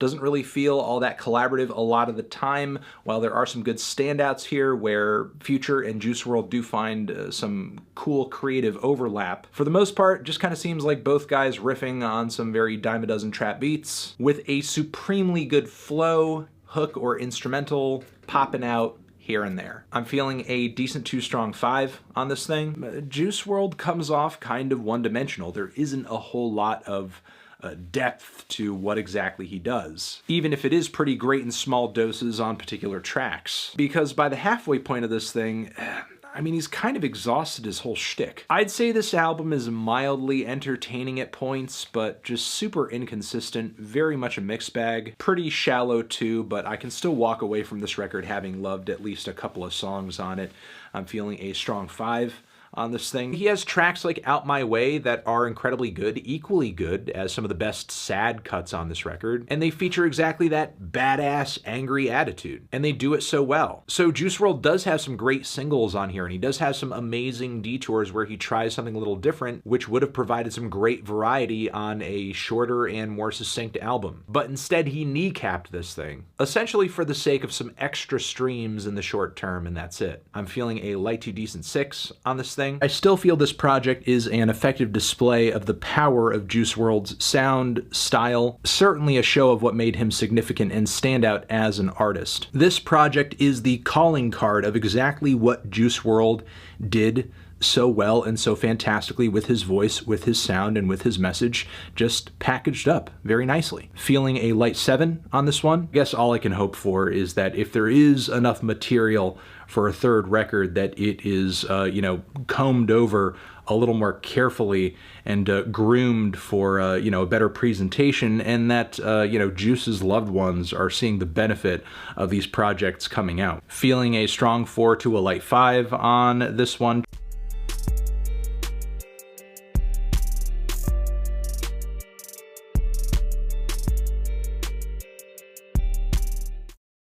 Doesn't really feel all that collaborative a lot of the time. While there are some good standouts here where Future and Juice WRLD do find some cool creative overlap, for the most part, just kind of seems like both guys riffing on some very dime a dozen trap beats with a supremely good flow, hook or instrumental popping out here and there. I'm feeling a decent 2 strong 5 on this thing. Juice WRLD comes off kind of one-dimensional. There isn't a whole lot of depth to what exactly he does, even if it is pretty great in small doses on particular tracks. Because by the halfway point of this thing, I mean, he's kind of exhausted his whole shtick. I'd say this album is mildly entertaining at points, but just super inconsistent, very much a mixed bag. Pretty shallow too, but I can still walk away from this record having loved at least a couple of songs on it. I'm feeling a strong 5 on this thing. He has tracks like Out My Way that are incredibly good, equally good as some of the best sad cuts on this record, and they feature exactly that badass, angry attitude, and they do it so well. So Juice WRLD does have some great singles on here, and he does have some amazing detours where he tries something a little different, which would have provided some great variety on a shorter and more succinct album. But instead, he kneecapped this thing, essentially for the sake of some extra streams in the short term, and that's it. I'm feeling a light to decent 6 on this thing. I still feel this project is an effective display of the power of Juice WRLD's sound, style, certainly a show of what made him significant and stand out as an artist. This project is the calling card of exactly what Juice WRLD did so well and so fantastically with his voice, with his sound, and with his message, just packaged up very nicely. Feeling a light 7 on this one. I guess all I can hope for is that if there is enough material for a third record, that it is, you know, combed over a little more carefully and groomed for, you know, a better presentation, and that, you know, Juice's loved ones are seeing the benefit of these projects coming out. Feeling a strong 4 to a light 5 on this one.